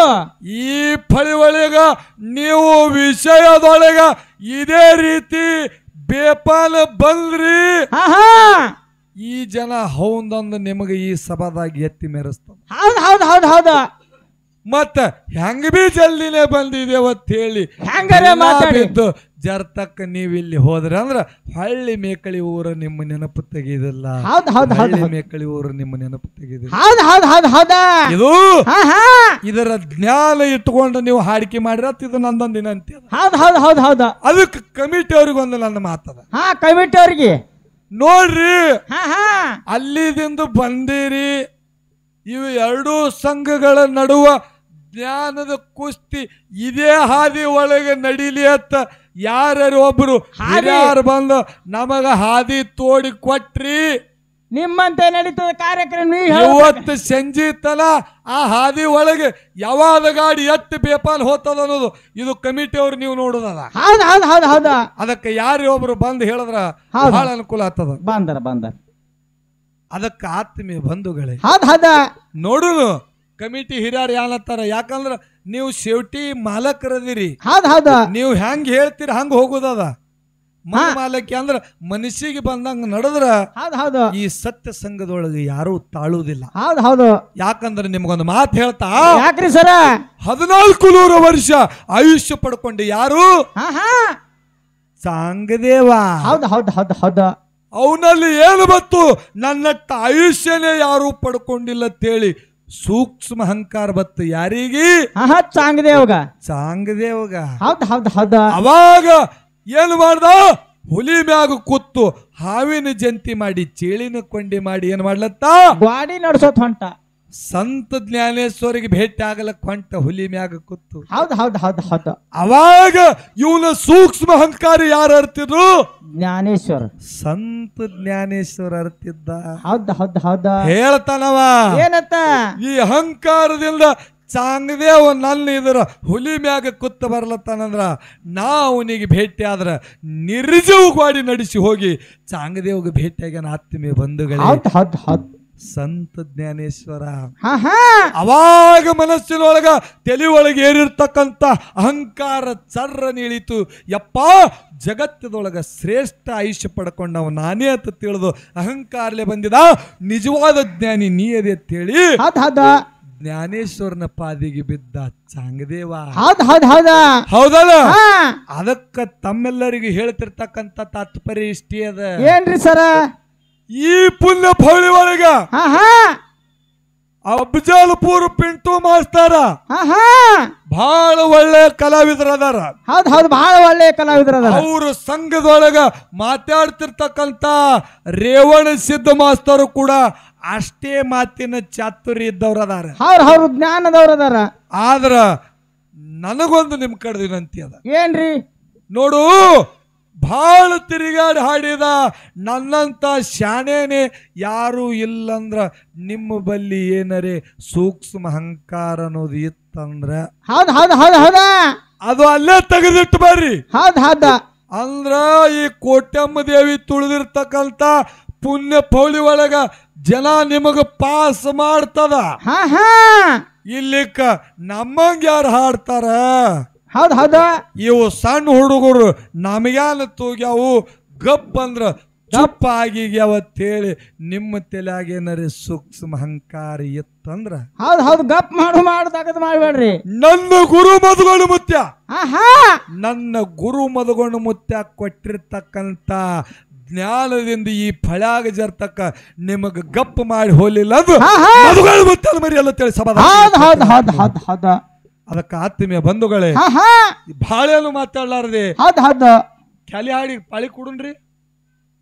Speaker 1: ಈ ಫಳಿ ಒಳಗ ನೀವು ವಿಷಯದೊಳಗ ಇದೇ ರೀತಿ ಬೇಪಾಲ ಬಂದ್ರಿ ಈ ಜನ ಹೌದಂದು ನಿಮಗೆ ಈ ಸಭಾದಾಗ ಎತ್ತಿ ಮೆರೆಸ್ತಾವ ಮತ್ತ ಹೆಂಗ ಬಿ ಜಲ್ದಿನೇ ಬಂದಿದೇವತ್ ಹೇಳಿ ಬಿದ್ದು ಜರ್ತಕ್ಕ ನೀವಿಲ್ಲಿ ಹೋದ್ರೆ ಅಂದ್ರ ಹಳ್ಳಿ ಮೇಕಳಿ ಊರ ನಿಮ್ಮ ನೆನಪು ತೆಗೆದಿಲ್ಲ ಮೇಕಳಿ ಊರ ನಿಮ್ಮ ನೆನಪು ತೆಗೆದಿಲ್ಲ ಇದು ಇದರ ಜ್ಞಾನ ಇಟ್ಕೊಂಡು ನೀವು ಹಾಡಿಕೆ ಮಾಡಿರತ್ ಇದು ನಂದೊಂದು ವಿನಂತಿ ಅದಕ್ಕೆ ಕಮಿಟಿ ಅವ್ರಿಗೆ ಒಂದು ನನ್ನ ಮಾತದ
Speaker 2: ಕಮಿಟಿ ಅವ್ರಿಗೆ
Speaker 1: ನೋಡ್ರಿ ಅಲ್ಲಿದಿಂದ ಬಂದಿರಿ ಇವು ಎರಡೂ ಸಂಘಗಳ ನಡುವ ಜ್ಞಾನದ ಕುಸ್ತಿ ಇದೇ ಹಾದಿ ಒಳಗೆ ನಡೀಲಿ ಅಂತ ಯಾರು ಒಬ್ರು ಹಿರಿಯರು ಬಂದು ನಮಗ ಹಾದಿ ತೋಡಿ ಕೊಟ್ರಿ
Speaker 2: ನಿಮ್ಮಂತೆ ನಡೀತದ ಕಾರ್ಯಕ್ರಮ ನೀವ್ ಹೇಳ್ಬೇಕು.
Speaker 1: ಇವತ್ತು ಸಂಜೆ ತನ ಆ ಹಾದಿ ಒಳಗೆ ಯಾವಾಗ ಗಾಡಿ ಎಷ್ಟು ಬೇಪಾಲ್ ಹೋಗ್ತದ ಅನ್ನೋದು ಇದು ಕಮಿಟಿ ಅವ್ರು ನೀವು ನೋಡುದದ.
Speaker 2: ಹೌದ್ ಹೌದ್ ಹೌದ್ ಹೌದ.
Speaker 1: ಅದಕ್ಕೆ ಯಾರು ಒಬ್ರು ಬಂದು ಹೇಳಿದ್ರ
Speaker 2: ಹೌದು.
Speaker 1: ಬಹಳ ಅನುಕೂಲ ಆಗ್ತದ.
Speaker 2: ಬಂದರ
Speaker 1: ಅದಕ್ಕೆ ಆತ್ಮೀಯ ಬಂಧುಗಳೇ
Speaker 2: ಹೌದ್ ಹೌದ.
Speaker 1: ನೋಡುನು ಕಮಿಟಿ ಹಿರಿಯರು ಏನತ್ತಾರ, ಯಾಕಂದ್ರ ನೀವು ಸೇವಟಿ ಮಾಲಕರದಿರಿ.
Speaker 2: ಹೌದ್ ಹೌದ.
Speaker 1: ನೀವು ಹೆಂಗ್ ಹೇಳ್ತೀರಿ ಹಂಗ ಹೋಗುದದ. ಮನ ಮಾಲಕಿ ಅಂದ್ರ ಮನಸ್ಸಿಗೆ ಬಂದಂಗ ನಡೆದ್ರ
Speaker 2: ಹೌದ್ ಹೌದು.
Speaker 1: ಈ ಸತ್ಯ ಸಂಘದೊಳಗೆ ಯಾರು ತಾಳುವುದಿಲ್ಲ.
Speaker 2: ಹೌದ್ ಹೌದು.
Speaker 1: ಯಾಕಂದ್ರೆ ನಿಮ್ಗೊಂದು ಮಾತು ಹೇಳ್ತಾ,
Speaker 2: ಯಾಕ್ರಿ ಸರ?
Speaker 1: 1400 ವರ್ಷ ಆಯುಷ್ಯ ಪಡ್ಕೊಂಡು ಯಾರು
Speaker 2: ಹಾ ಹಾ
Speaker 1: ಸಾಂಗದೇವ.
Speaker 2: ಹೌದ್ ಹೌದ್ ಹೌದ್ ಹೌದ.
Speaker 1: ಅವನಲ್ಲಿ ಏನು ಬತ್ತು, ನನ್ನಟ್ಟ ಆಯುಷ್ಯನೇ ಯಾರು ಪಡ್ಕೊಂಡಿಲ್ಲ ಅಂತೇಳಿ ಸೂಕ್ಷ್ಮ ಅಹಂಕಾರ ಬತ್ತು. ಯಾರಿಗೆ?
Speaker 2: ಹಾ ಚಾಂಗದೇವ್ಗ.
Speaker 1: ಸಾಂಗದೇವಗ.
Speaker 2: ಹೌದ್ ಹೌದ್ ಹೌದ.
Speaker 1: ಅವಾಗ ಏನು ಮಾಡ್ದ, ಹುಲಿ ಮ್ಯಾಗ ಕೂತು ಹಾವಿನ ಜಂತಿ ಮಾಡಿ ಚೇಳಿನ ಕೊಂಡಿ ಮಾಡಿ ಏನ್ ಮಾಡ್ಲತ್ತ,
Speaker 2: ಗಾಡಿ ನಡ್ಸೋತ್ ಹೊಂಟ.
Speaker 1: ಸಂತ ಜ್ಞಾನೇಶ್ವರಿಗೆ ಭೇಟಿ ಆಗಲಕ್ ಹೊಂಟ ಹುಲಿ ಮ್ಯಾಗ ಕೂತು.
Speaker 2: ಹೌದ್ ಹೌದ್ ಹೌದ್ ಹೌದ.
Speaker 1: ಅವಾಗ ಇವನ ಸೂಕ್ಷ್ಮ ಅಹಂಕಾರ ಯಾರು ಅರ್ತಿದ್ರು?
Speaker 2: ಜ್ಞಾನೇಶ್ವರ
Speaker 1: ಸಂತ ಜ್ಞಾನೇಶ್ವರ ಅರ್ತಿದ್ದ.
Speaker 2: ಹೌದ್ ಹೌದ್ ಹೌದ.
Speaker 1: ಹೇಳ್ತಾನವ
Speaker 2: ಏನತ್ತ?
Speaker 1: ಈ ಅಹಂಕಾರದಿಂದ ಚಾಂಗದೇವ ನನ್ನ ಇದರ ಹುಲಿ ಮ್ಯಾಗ ಕೂತ ಬರ್ಲತ್ತಾನಂದ್ರ ನಾ ಅವನಿಗೆ ಭೇಟಿ ಆದ್ರ ನಿರ್ಜೀವ ಗಾಡಿ ನಡೆಸಿ ಹೋಗಿ ಚಾಂಗದೇವ್ಗೆ ಭೇಟಿಯಾಗ್ಯಾನ. ಆತ್ಮೀಯ ಬಂಧುಗಳೇ,
Speaker 2: ಹೌದ್ ಹೌದ್ ಹೌದ್.
Speaker 1: ಸಂತ ಜ್ಞಾನೇಶ್ವರ
Speaker 2: ಹಾ ಹಾ
Speaker 1: ಅವಾಗ ಮನಸ್ಸಿನೊಳಗ ತಲೆ ಒಳಗೆ ಏರಿರ್ತಕ್ಕಂಥ ಅಹಂಕಾರ ಚರ್ರ ನಿಳಿತು. ಯಪ್ಪ, ಜಗತ್ತದೊಳಗ ಶ್ರೇಷ್ಠ ಆಯುಷ್ಯ ಪಡ್ಕೊಂಡವ ನಾನೇ ಅಂತ ತಿಳಿದು ಅಹಂಕಾರಲೆ ಬಂದಿದ. ನಿಜವಾದ ಜ್ಞಾನಿ ನೀ ಅದೇ ಅಂತೇಳಿ
Speaker 2: ಹೌದ್ ಹೌದ.
Speaker 1: ಜ್ಞಾನೇಶ್ವರನ ಪಾದಿಗೆ ಬಿದ್ದ ಚಾಂಗದೇವ.
Speaker 2: ಹೌದ್ ಹೌದ್ ಹೌದ.
Speaker 1: ಹೌದಲ್ಲ?
Speaker 2: ಹಾ
Speaker 1: ಅದಕ್ಕ ತಮ್ಮೆಲ್ಲರಿಗೂ ಹೇಳ್ತಿರ್ತಕ್ಕಂಥ ತಾತ್ಪರ್ಯ ಇಷ್ಟೇ ಅದ.
Speaker 2: ಏನ್ರಿ ಸರ?
Speaker 1: ಈ ಪುಣ್ಯ ಫೌಳಿ ಒಳಗ
Speaker 2: ಹಾ ಹಾ
Speaker 1: ಅಫಜಲ್ಪುರ್ ಪಿಂಟು ಮಾಸ್ತರ
Speaker 2: ಹಾ ಹಾ
Speaker 1: ಬಹಳ ಒಳ್ಳೆ ಕಲಾವಿದ್ರ ಅದಾರ.
Speaker 2: ಹೌದ್ ಹೌದ್, ಬಹಳ ಒಳ್ಳೆ ಕಲಾವಿದ್ರ ಅದಾರ.
Speaker 1: ಅವರು ಸಂಘದೊಳಗ ಮಾತಾಡ್ತಿರ್ತಕ್ಕಂಥ ರೇವಣ ಸಿದ್ಧ ಮಾಸ್ತರು ಕೂಡ ಅಷ್ಟೇ ಮಾತಿನ ಚಾತುರ್ಯ ಇದ್ದವ್ರ ಅದಾರ.
Speaker 2: ಅವ್ರು ಜ್ಞಾನದವ್ರ ಅದಾರ.
Speaker 1: ಆದ್ರ ನನಗೊಂದು ನಿಮ್ ಕಡೆ ವಿನಂತಿ ಅದ.
Speaker 2: ಏನ್ರಿ?
Speaker 1: ನೋಡು, ಬಹಳ ತಿರುಗಾಡಿ ಹಾಡಿದ ನನ್ನಂತ ಶಾಣೇನೆ ಯಾರು ಇಲ್ಲಂದ್ರ ನಿಮ್ಮ ಬಲ್ಲಿ ಏನರೇ ಸೂಕ್ಷ್ಮ ಅಹಂಕಾರ ಅನ್ನೋದು ಇತ್ತಂದ್ರ
Speaker 2: ಹೌದ್ ಹೌದ್ ಹೌದ್ ಹೌದ.
Speaker 1: ಅದು ಅಲ್ಲೇ ತೆಗೆದಿಟ್ಟು ಬರ್ರಿ.
Speaker 2: ಹೌದ್ ಹೌದ.
Speaker 1: ಅಂದ್ರ ಈ ಕೋಟ್ಯಮ್ಮ ದೇವಿ ತುಳಿದಿರ್ತಕ್ಕಂಥ ಪುಣ್ಯ ಪೌಳಿ ಒಳಗ ಜನ ನಿಮಗ ಪಾಸ್ ಮಾಡ್ತದ.
Speaker 2: ಹಾ ಹಾ
Speaker 1: ಇಲ್ಲಿಕ್ಕ ನಮ್ಮಂಗ ಯಾರು ಹಾಡ್ತಾರ?
Speaker 2: ಹೌದ್ ಹೌದ.
Speaker 1: ಇವು ಸಣ್ಣ ಹುಡುಗರು ನಮಗ್ಯಾನ ತೂಗ್ಯಾವು, ಗಪ್ ಅಂದ್ರ ಚುಪ್ಪ ಆಗಿಗ್ಯಾವತ್ತೇಳಿ ನಿಮ್ಮ ತಲೆಯಾಗ ಏನಾರ ಸೂಕ್ಷ್ಮ ಅಹಂಕಾರ ಇತ್ತಂದ್ರ
Speaker 2: ಹೌದ್ ಹೌದ್, ಗಪ್ ಮಾಡು ತಗದ್ ಮಾಡ್ಬೇಡ್ರಿ.
Speaker 1: ನನ್ನ ಗುರು ಮಧುಗೊಂಡು ಮುತ್ಯ,
Speaker 2: ಆಹಾ
Speaker 1: ನನ್ನ ಗುರು ಮಧುಗೊಂಡು ಮುತ್ಯ ಕೊಟ್ಟಿರ್ತಕ್ಕಂಥ ಜ್ಞಾನದಿಂದ ಈ ಫಳ್ಯಾಗ ಜರ್ತಕ್ಕ ನಿಮಗ ಗಪ್ ಮಾಡಿ ಹೋಲಿಲ್ಲ ಅದು ಮಧುಗೊಂಡು ಮುತ್ಯ ಮರಿ ಎಲ್ಲ ತಿಳಿ ಸಭಾ.
Speaker 2: ಹೌದ್ ಹೌದ್ ಹೌದ್ ಹೌದ್ ಹೌದ.
Speaker 1: ಅದಕ್ಕೆ ಆತ್ಮೀಯ ಬಂಧುಗಳೇ, ಬಾಳೆನು ಮಾತಾಡ್ಲಾರದೆ
Speaker 2: ಹೌದ್ ಹೌದ್
Speaker 1: ಖಾಲಿ ಹಾಡಿ ಪಾಳಿ ಕೊಡುನ್ರಿ.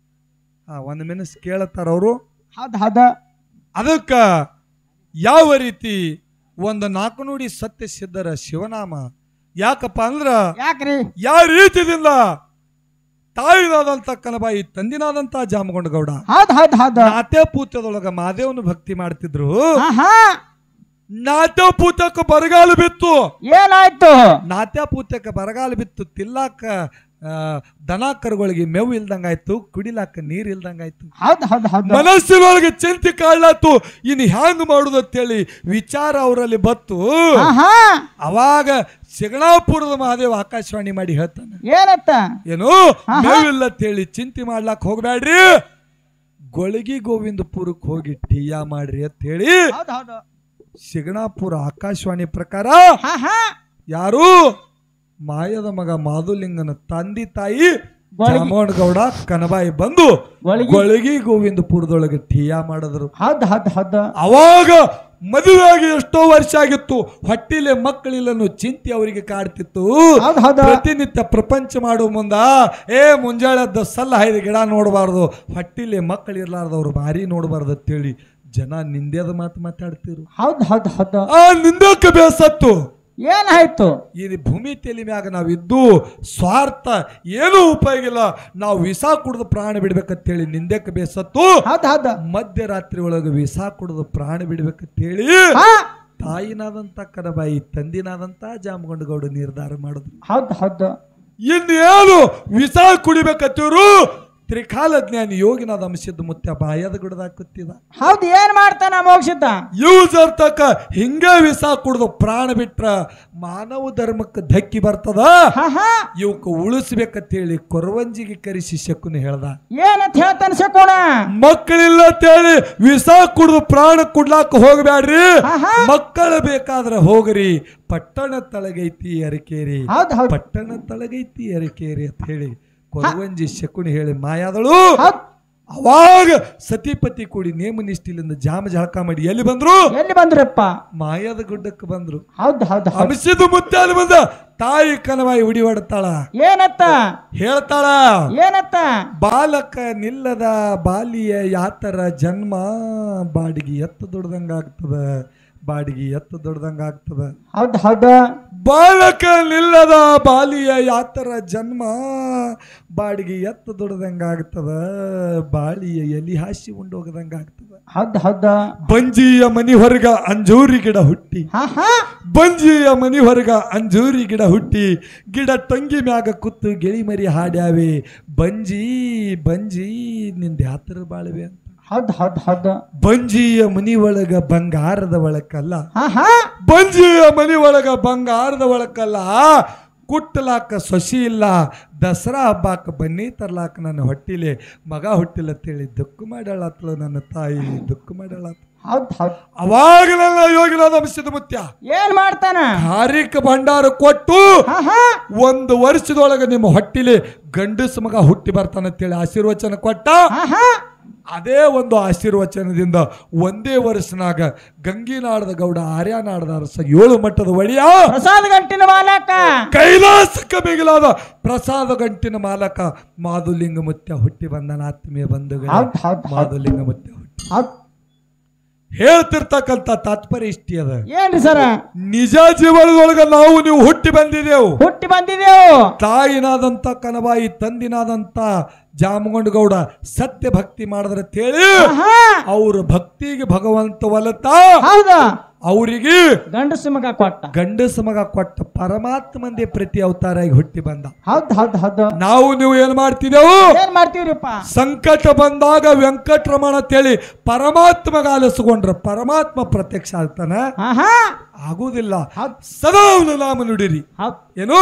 Speaker 1: ಒಂದ್ ಮಿನಿಸ್ ಕೇಳತ್ತಾರ ಅವರು.
Speaker 2: ಹೌದ್ ಹೌದ.
Speaker 1: ಅದಕ್ಕ ಯಾವ ರೀತಿ ಒಂದು ನಾಲ್ಕು ನುಡಿ ಸತ್ಯ ಸಿದ್ಧರ ಶಿವನಾಮ ಯಾಕಪ್ಪ ಅಂದ್ರ,
Speaker 2: ಯಾಕ್ರಿ?
Speaker 1: ಯಾವ ರೀತಿಯಿಂದ ತಾಯಿನಾದಂತ ಕನಬಾಯಿ, ತಂದಿನಾದಂತ ಜಾಮಗೊಂಡ ಗೌಡ
Speaker 2: ಹೌದ್ ಹೌದ್ ಹೌದ್
Speaker 1: ನಾಟ್ಯ ಪೂತ್ಯದೊಳಗ ಮಹಾದೇವನ ಭಕ್ತಿ ಮಾಡ್ತಿದ್ರು.
Speaker 2: ಆಹಾ
Speaker 1: ನಾಟ್ಯ ಪೂತ್ಯಕ್ಕೆ ಬರಗಾಲ ಬಿತ್ತು.
Speaker 2: ಏನಾಯ್ತು?
Speaker 1: ನಾಟ್ಯ ಪೂತ್ಯಕ್ಕೆ ಬರಗಾಲ ಬಿತ್ತು. ತಿಲ್ಲಾಕ ದನ ಕರುಗಳಿಗೆ ಮೇವು ಇಲ್ದಂಗಾಯ್ತು, ಕುಡಿಲಾಕ ನೀರ್ ಇಲ್ದಂಗಾಯ್ತು.
Speaker 2: ಹೌದ್ ಹೌದ್ ಹೌದ್.
Speaker 1: ಮನಸ್ಸಿನೊಳಗೆ ಚಿಂತೆ ಕಾಡ್ಲಾತು. ಇನ್ ಹ್ಯಾಂಗ ಮಾಡುದು ಅಂತೇಳಿ ವಿಚಾರ ಅವರಲ್ಲಿ ಬತ್ತು. ಅವಾಗ ಶಿಗಣಾಪುರದ ಮಹಾದೇವ ಆಕಾಶವಾಣಿ ಮಾಡಿ ಹೇಳ್ತಾನೆ,
Speaker 2: ಏನತ್ತ?
Speaker 1: ಏನು ಮೇವಿಲ್ಲ ಅಂತೇಳಿ ಚಿಂತೆ ಮಾಡ್ಲಾಕ್ ಹೋಗ್ಬ್ಯಾಡ್ರಿ, ಗೊಳಗಿ ಗೋವಿಂದಪುರಕ್ಕೆ ಹೋಗಿ ಟೀಯಾ ಮಾಡ್ರಿ ಅಂತ ಹೇಳಿ ಶಿಗಣಾಪುರ ಆಕಾಶವಾಣಿ ಪ್ರಕಾರ ಯಾರು ಮಾಯದ ಮಗ ಮಾಧುಲಿಂಗನ ತಂದೆ ತಾಯಿ ಜಾಮಗೊಂಡ ಗೌಡ ಕನಬಾಯಿ ಬಂದು ಗೊಳಗಿ ಗೋವಿಂದಪುರದೊಳಗೆ ಟೀಯಾ ಮಾಡಿದ್ರು. ಅವಾಗ ಮದುವೆಯಾಗಿ ಎಷ್ಟೋ ವರ್ಷ ಆಗಿತ್ತು, ಹೊಟ್ಟಿಲೆ ಮಕ್ಕಳಿಲ್ಲನ್ನು ಚಿಂತೆ ಅವರಿಗೆ ಕಾಡ್ತಿತ್ತು. ಪ್ರತಿನಿತ್ಯ ಪ್ರಪಂಚ ಮಾಡುವ ಮುಂದ ಮುಂಜಾಳೆದ್ದ ಸಲ್ಲ ಹೈದ ಗಿಡ ನೋಡಬಾರ್ದು, ಹೊಟ್ಟಿಲೆ ಮಕ್ಕಳು ಇರ್ಲಾರ್ದವ್ರು ಭಾರಿ ನೋಡಬಾರ್ದು ಅಂತೇಳಿ ಜನ ನಿಂದೇದ ಮಾತು ಮಾತಾಡ್ತಿರು. ಆ ನಿಂದಕ್ಕೆ ಬೇಸತ್ತು
Speaker 2: ಏನಾಯ್ತು?
Speaker 1: ಈ ಭೂಮಿ ತೆಲಿ ಮ್ಯಾಗ ನಾವಿದ್ದು ಸ್ವಾರ್ಥ ಏನೂ ಉಪಯೋಗ ಇಲ್ಲ. ನಾವು ವಿಷ ಕುಡಿದು ಪ್ರಾಣ ಬಿಡ್ಬೇಕಂತೇಳಿ ನಿಂದಕ್ಕೆ ಬೇಸತ್ತು ಮಧ್ಯರಾತ್ರಿ ಒಳಗೆ ವಿಷ ಕುಡಿದು ಪ್ರಾಣ ಬಿಡ್ಬೇಕಂತೇಳಿ ತಾಯಿನಾದಂತ ಕನಬಾಯಿ ತಂದಿನಾದಂತ ಜಾಮಗೊಂಡ ಗೌಡ ನಿರ್ಧಾರ ಮಾಡಿದ್ರು. ಇನ್ನೇನು ವಿಷ ಕುಡಿಬೇಕತ್ತಿರು ತ್ರಿಕಾಲ ಜ್ಞಾನಿ ಯೋಗಿನಾದ ಅಂಶದ ಮುತ್ಯ ಬಾಯದ ಗುಡದಾಗ ಕೂತಿದ.
Speaker 2: ಹೌದು, ಏನ್ ಮಾಡ್ತಾನ ಮೋಕ್ಷಿತ?
Speaker 1: ಯೂಸರ್ ತಕ್ಕ ಹಿಂಗ ವಿಷ ಕುಡ್ದು ಪ್ರಾಣ ಬಿಟ್ರ ಮಾನವ ಧರ್ಮಕ್ಕೆ ಧಕ್ಕಿ ಬರ್ತದ. ಇವಕ್ಕೆ ಉಳಿಸ್ಬೇಕಂತೇಳಿ ಕೊರವಂಜಿಗೆ ಕರೆಸಿ ಶಕುನ ಹೇಳ್ದ.
Speaker 2: ಏನಂತ ಹೇಳ್ತಾನ ಶಕುನ?
Speaker 1: ಮಕ್ಕಳಿಲ್ಲ ಅಂತೇಳಿ ವಿಷ ಕುಡ್ದು ಪ್ರಾಣ ಕುಡ್ಲಾಕ ಹೋಗ್ಬ್ಯಾಡ್ರಿ, ಮಕ್ಕಳು ಬೇಕಾದ್ರೆ ಹೋಗ್ರಿ, ಪಟ್ಟಣ ತಳಗೈತಿ ಅರಕೇರಿ, ಪಟ್ಟಣ ತಳಗೈತಿ ಅರಕೇರಿ ಅಂತ ಹೇಳಿ ಕೊರವಂಜಿ ಶಕುನಿ ಹೇಳಿ ಮಾಯಾದಳು. ಅವಾಗ ಸತಿಪತಿ ಕೂಡಿ ನೇಮ ನಿಷ್ಠಿಲಿಂದ ಜಾಮ ಜಳಕ ಮಾಡಿ ಎಲ್ಲಿ ಬಂದ್ರಪ್ಪ? ಮಾಯಾದ ಗುಡ್ಡಕ್ಕೆ ಬಂದ್ರು. ಅಂಶದ ಮುತ್ತಾದ ಬಂದ ತಾಯಿ ಕನವಾಯಿ ಉಡಿವಾಡ್ತಾಳ.
Speaker 2: ಏನತ್ತ
Speaker 1: ಹೇಳ್ತಾಳ?
Speaker 2: ಏನತ್ತ?
Speaker 1: ಬಾಲಕ ನಿಲ್ಲದ ಬಾಲಿಯ ಯಾತರ ಜನ್ಮ ಬಾಡಿಗೆ ಎತ್ತ ದೊಡ್ಡದಂಗಾಗ್ತದ, ಬಾಡಿಗೆ ಎತ್ತ ದೊಡ್ಡದಂಗಾಗ್ತದ. ಬಾಲಕ ನಿಲ್ಲದ ಬಾಲಿಯ ಯಾತರ ಜನ್ಮ ಬಾಡಿಗೆ ಎತ್ತ ದೊಡ್ಡದಂಗಾಗ್ತದ, ಬಾಳಿಯ ಎಲಿ ಹಾಸಿ ಉಂಡೋಗದಂಗಾಗ್ತದ. ಬಂಜಿಯ ಮನಿ ಹೊರಗ ಅಂಜೂರಿ ಗಿಡ ಹುಟ್ಟಿ, ಬಂಜಿಯ ಮನಿ ಹೊರಗ ಅಂಜೂರಿ ಗಿಡ ಹುಟ್ಟಿ, ಗಿಡ ತಂಗಿ ಮ್ಯಾಗ ಕೂತು ಗಿಳಿ ಮರಿ ಹಾಡ್ಯಾವೆ, ಬಂಜಿ ಬಂಜಿ ನಿಂದ ಯಾತರ ಬಾಳ್ವೆ ಅಂತ. ಬಂಜಿಯ ಮನಿ ಒಳಗ ಬಂಗಾರದ ಒಳಕಲ್ಲ, ಬಂಜಿಯ ಮನಿ ಒಳಗ ಬಂಗಾರದ ಒಳಕಲ್ಲ, ಕುಟ್ಟಲಾಕ ಸೊಸಿ ಇಲ್ಲ, ದಸರಾ ಹಬ್ಬಾಕ ಬನ್ನಿ ತರ್ಲಾಕ ನನ್ನ ಹೊಟ್ಟಿಲೆ ಮಗ ಹುಟ್ಟಿಲ್ಲ ಅಂತೇಳಿ ದುಃಖ ಮಾಡ್ಯಾಳತ್ಲ ನನ್ನ ತಾಯಿ, ದುಃಖ ಮಾಡ್ಯಾಳತ್. ಅವಾಗ ನನ್ನ ಯೋಗಿನಾದ ಅಂಶದ ಮುತ್ಯ
Speaker 2: ಏನ್ ಮಾಡ್ತಾನ?
Speaker 1: ಹಾರಿಕ ಭಂಡಾರ ಕೊಟ್ಟು 1 ವರ್ಷದೊಳಗ ನಿಮ್ಮ ಹೊಟ್ಟಿಲೆ ಗಂಡಸ ಮಗ ಹುಟ್ಟಿ ಬರ್ತಾನಂತೇಳಿ ಆಶೀರ್ವಚನ ಕೊಟ್ಟ. ಅದೇ ಒಂದು ಆಶೀರ್ವಚನದಿಂದ ಒಂದೇ ವರ್ಷನಾಗ ಗಂಗಿನಾಡದ ಗೌಡ ಆರ್ಯನಾಡದ ಅರಸ 7 ಮಟ್ಟದ ಒಡೆಯ
Speaker 2: ಪ್ರಸಾದ ಗಂಟಿನ ಮಾಲಕ,
Speaker 1: ಕೈಲಾಸಕ್ಕೆ ಮಿಗಿಲಾದ ಪ್ರಸಾದ ಗಂಟಿನ ಮಾಲಕ ಮಾಧುಲಿಂಗ ಮುತ್ಯ ಹುಟ್ಟಿ ಬಂದನ. ಆತ್ಮೀಯ ಬಂಧುಗಳು, ಮಾಧುಲಿಂಗ ಮುತ್ಯ ಹುಟ್ಟಿ ಹೇಳ್ತಿರ್ತಕ್ಕಂಥ ತಾತ್ಪರ್ಯ ಇಷ್ಟಿ ಅದ.
Speaker 2: ಏನ್ರಿ ಸರ?
Speaker 1: ನಿಜ ಜೀವನದೊಳಗ ನಾವು ನೀವು ಹುಟ್ಟಿ ಬಂದಿದೆವು. ತಾಯಿನಾದಂತ ಕನಬಾಯಿ ತಂದಿನಾದಂತ ಜಾಮಗೊಂಡ ಗೌಡ ಸತ್ಯ ಭಕ್ತಿ ಮಾಡಿದ್ರೆ ತೇಳಿ ಅವ್ರ ಭಕ್ತಿಗೆ ಭಗವಂತ ಒಲತ ಅವರಿಗೆ ಗಂಡಸ ಮಗ ಕೊಟ್ಟ ಪರಮಾತ್ಮಂದೇ ಪ್ರತಿ ಅವತಾರಾಗಿ ಹುಟ್ಟಿ ಬಂದ. ನಾವು ನೀವು ಏನ್ ಮಾಡ್ತಿದ್ದೇವು? ಸಂಕಟ ಬಂದಾಗ ವೆಂಕಟರಮಣ ಅಂತೇಳಿ ಪರಮಾತ್ಮಗ ಆಲಿಸ್ಕೊಂಡ್ರ ಪರಮಾತ್ಮ ಪ್ರತ್ಯಕ್ಷ ಆಗ್ತಾನ? ಆಗುದಿಲ್ಲ. ಸದಾ ಅವನ ನಾಮ ನುಡಿರಿ. ಏನು?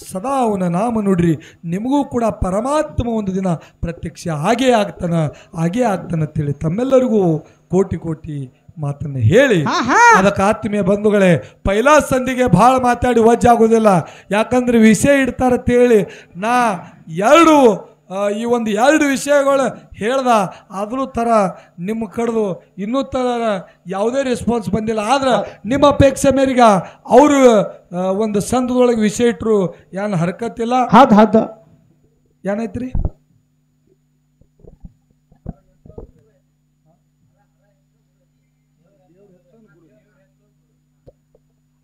Speaker 1: ಸದಾ ಅವನ ನಾಮ ನುಡ್ರಿ, ನಿಮಗೂ ಕೂಡ ಪರಮಾತ್ಮ ಒಂದು ದಿನ ಪ್ರತ್ಯಕ್ಷ ಹಾಗೇ ಆಗ್ತಾನ ಅಂತೇಳಿ ತಮ್ಮೆಲ್ಲರಿಗೂ ಕೋಟಿ ಕೋಟಿ ಮಾತನ್ನ ಹೇಳಿ ಅದಕ್ಕೆ ಆತ್ಮೀಯ ಬಂಧುಗಳೇ, ಪೈಲಾ ಸಂಧಿಗೆ ಬಹಳ ಮಾತಾಡಿ ವಜ್ಜಾಗೋದಿಲ್ಲ. ಯಾಕಂದ್ರೆ ವಿಷಯ ಇಡ್ತಾರಂತೇಳಿ ನಾ ಈ ಒಂದು 2 ವಿಷಯಗಳು ಹೇಳ್ದ. ಆದರೂ ಥರ ನಿಮ್ಮ ಕಡ್ದು ಇನ್ನೂ ಥರ ಯಾವುದೇ ರೆಸ್ಪಾನ್ಸ್ ಬಂದಿಲ್ಲ. ಆದ್ರೆ ನಿಮ್ಮ ಅಪೇಕ್ಷೆ ಮೇರೆಗ ಅವರು ಒಂದು ಸಂದದೊಳಗೆ ವಿಷಯ ಇಟ್ಟರು ಏನು ಹರಕತ್ತಿಲ್ಲ. ಏನೈತ್ರಿ?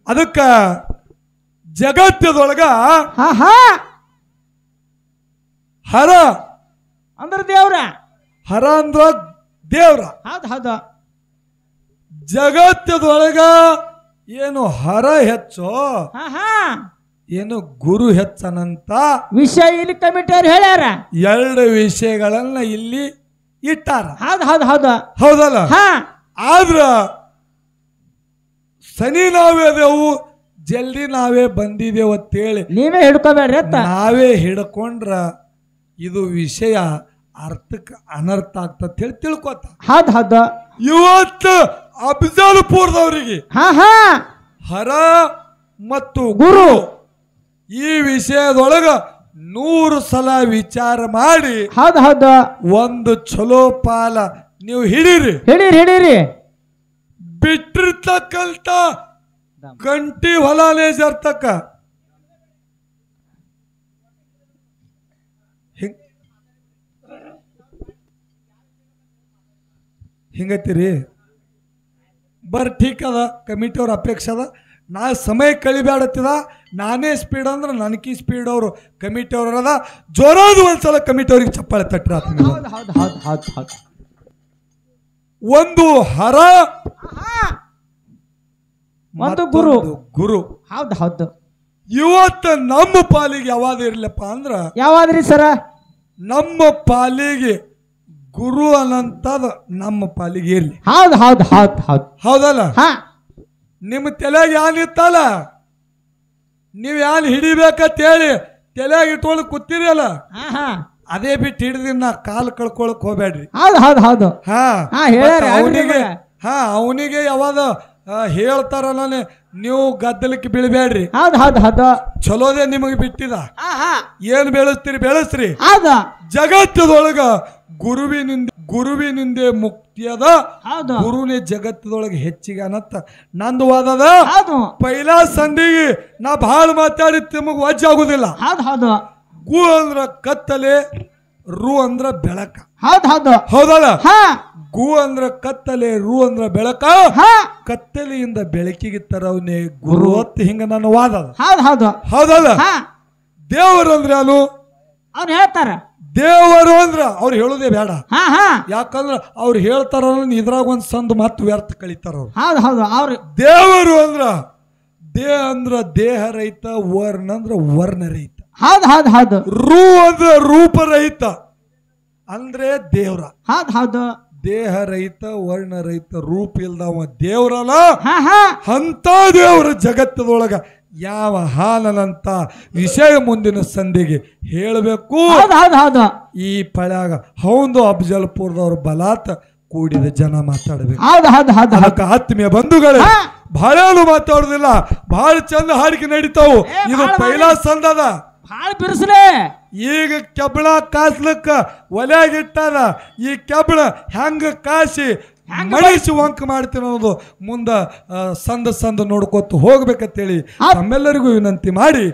Speaker 1: ಅದಕ್ಕ ಜಗತ್ತದೊಳಗ ಹರ
Speaker 2: ಅಂದ್ರ ದೇವ್ರ,
Speaker 1: ಹರ ಅಂದ್ರ ದೇವ್ರ. ಜಗತ್ತದೊಳಗ ಏನು ಹರ ಹೆಚ್ಚೋ ಏನು ಗುರು ಹೆಚ್ಚನಂತ
Speaker 2: ವಿಷಯ ಇಲ್ಲಿ ಕಮಿಟಿಯವ್ರು ಹೇಳ್ಯಾರ.
Speaker 1: 2 ವಿಷಯಗಳನ್ನ ಇಲ್ಲಿ ಇಟ್ಟಾರ.
Speaker 2: ಹೌದಲ್ಲ?
Speaker 1: ಆದ್ರ ಸನಿ ನಾವೇ ಅದೇವು, ಜಲ್ದಿ ನಾವೇ ಬಂದಿದ್ದೇವು ಅಂತೇಳಿ
Speaker 2: ನೀವೇ ಹಿಡ್ಕೋಬೇಡ್ರಿ.
Speaker 1: ನಾವೇ ಹಿಡ್ಕೊಂಡ್ರ ಇದು ವಿಷಯ ಅರ್ಥಕ್ಕೆ ಅನರ್ಥ ಆಗ್ತದ ಹೇಳಿ ತಿಳ್ಕೊತ. ಇವತ್ತು ಅಫಜಲ್ಪುರದವರಿಗೆ ಹರ ಮತ್ತು ಗುರು ಈ ವಿಷಯದೊಳಗ 100 ಸಲ ವಿಚಾರ ಮಾಡಿ ಒಂದು ಚಲೋ ಪಾಲ ನೀವು ಹಿಡೀರಿ. ಬಿಟ್ಟಿರ್ತಕ್ಕಂಥ ಗಂಟಿ ಹೊಲಾನೇ ಜರ್ತಕ್ಕ ಹಿಂಗತ್ತೀರಿ. ಬರ್ ಠೀಕ್ ಅದ, ಕಮಿಟಿ ಅವ್ರ ಅಪೇಕ್ಷೆ ಅದ. ನಾ ಸಮಯ ಕಳಿಬೇಡತ್ತಿದ ನಾನೇ ಸ್ಪೀಡ್ ಅಂದ್ರೆ ನನಕಿ ಸ್ಪೀಡ್ ಅವರು ಕಮಿಟಿ ಅವ್ರ ಅದ ಜೋರಾದ ಒಂದ್ಸಲ ಕಮಿಟಿ ಅವ್ರಿಗೆ ಚಪ್ಪಾಳೆ ತಟ್ರ ಒಂದು ಹರ
Speaker 2: ಒಂದು ಗುರು
Speaker 1: ಗುರು
Speaker 2: ಹೌದು ಹೌದು
Speaker 1: ಇವತ್ತ ನಮ್ಮ ಪಾಲಿಗೆ ಯಾವಾಗ ಇರ್ಲಪ್ಪ ಅಂದ್ರ
Speaker 2: ಯಾವಾದ್ರಿ ಸರ
Speaker 1: ನಮ್ಮ ಪಾಲಿಗೆ ಗುರು ಅನ್ನಂತದ ನಮ್ಮ ಪಾಲಿಗೆ ಇರ್ಲಿ
Speaker 2: ಹೌದು ಹೌದು ಹೌದು ಹೌದು
Speaker 1: ಹೌದಲ್ಲ
Speaker 2: ಹಾ
Speaker 1: ನಿಮ್ಮ ತಲೆಯಾಗ ಯಾನ್ ಇತ್ತಲ್ಲ ನೀವ್ ಯಾನ್ ಹಿಡಿಬೇಕಂತ ಹೇಳಿ ತಲೆಯಾಗ ಇಟ್ಕೊಂಡು ಕೂತಿರಲ್ಲ ಅದೇ ಬಿಟ್ಟು ಹಿಡಿದಿ ನಾ ಕಾಲು ಕಳ್ಕೊಳಕ್ ಹೋಗ್ಬೇಡ್ರಿ
Speaker 2: ಹೌದು ಹೌದು ಹೌದು
Speaker 1: ಅವನಿಗೆ ಅವನಿಗೆ ಯಾವಾಗ ಹೇಳ್ತಾರಲ್ಲ ನೀವು ಗದ್ದಲಕ್ಕೆ ಬೀಳ್ಬೇಡ್ರಿ
Speaker 2: ಹೌದು ಹೌದು ಹೌದು
Speaker 1: ಚಲೋದೇ ನಿಮಗೆ ಬಿಟ್ಟಿದ ಏನ್ ಬೆಳೆಸ್ತೀರಿ ಬೆಳೆಸ್ರಿ
Speaker 2: ಹೌದು
Speaker 1: ಜಗತ್ತದೊಳಗ ಗುರುವಿನಿಂದ ಮುಕ್ತಿಯದ ಗುರುನೇ ಜಗತ್ತದೊಳಗೆ ಹೆಚ್ಚಿಗೆ ಅನ್ನತ್ತ ನಂದು ವಾದದ ಪೈಲಾ ಸಂಧಿಗೆ ನಾ ಬಹಳ ಮಾತಾಡಿ ನಿಮಗ್ ವಜ್ಜ ಆಗುದಿಲ್ಲ ಗು ಅಂದ್ರ ಕತ್ತಲೆ ರು ಅಂದ್ರ ಬೆಳಕ ಹೌದಲ್ಲ ಗು ಅಂದ್ರ ಕತ್ತಲೆ ರು ಅಂದ್ರ ಬೆಳಕ ಕತ್ತಲೆಯಿಂದ ಬೆಳಕಿಗೆ ತರವನೇ ಗುರು ಅತ್ ಹಿಂಗ ನನ್ನ ವಾದ ಹೌದಲ್ಲ ದೇವರು ಅಂದ್ರೆ ಅವನು
Speaker 2: ಅವ್ರು ಹೇಳ್ತಾರ
Speaker 1: ದೇವರು ಅಂದ್ರ ಅವ್ರು ಹೇಳುದೇ ಬೇಡ ಯಾಕಂದ್ರ ಅವ್ರು ಹೇಳ್ತಾರ ಇದ್ರಾಗ ಒಂದ್ ಸಂದ್ ಮತ್ ವ್ಯರ್ಥ ಕಳಿತಾರ ಅವ್ರು ದೇವರು ಅಂದ್ರ ದೇಹ ರಹಿತ ವರ್ಣ ಅಂದ್ರ ವರ್ಣ ರಹಿತ ರೂ ಅಂದ್ರ ರೂಪ ರಹಿತ ಅಂದ್ರೆ ದೇವ್ರ ದೇಹ ರಹಿತ ವರ್ಣ ರಹಿತ ರೂಪ ಇಲ್ದವ ದೇವ್ರಲ್ಲ ಅಂತ ದೇವ್ರ ಜಗತ್ತದೊಳಗ ಯಾವ ಹಾಲನಂತ ವಿಷಯ ಮುಂದಿನ ಸಂಧಿಗೆ ಹೇಳಬೇಕು ಈ ಪಳ್ಯಾಗ ಹೌದು ಅಫಜಲ್ಪುರದವ್ರ ಬಲಾತ್ ಕೂಡಿದ ಜನ ಮಾತಾಡಬೇಕು ಅದಕ್ಕೆ ಆತ್ಮೀಯ ಬಂಧುಗಳೇ ಬಹಳ ಮಾತಾಡುದಿಲ್ಲ ಬಹಳ ಚಂದ ಹಾಡಿಕೆ ನಡೀತಾವು ಇದು ಪೈಲಾ ಸಂದದ ಈಗ ಕೆಬ್ಬಳ ಕಾಸ್ಲಕ್ಕ ಒಲೆಯಾಗಿಟ್ಟಾರ ಈ ಕೆಬ್ಬಳ ಹೆಂಗ ಕಾಸಿ ಮಳಿಸಿ ವಂಕ ಮಾಡ್ತೀನಿ ಅನ್ನೋದು ಮುಂದ ಸಂದ ನೋಡ್ಕೊತ ಹೋಗ್ಬೇಕಂತೇಳಿ ನಮ್ಮೆಲ್ಲರಿಗೂ ವಿನಂತಿ ಮಾಡಿ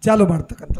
Speaker 1: ಚಾಲು ಮಾಡ್ತಕ್ಕಂಥ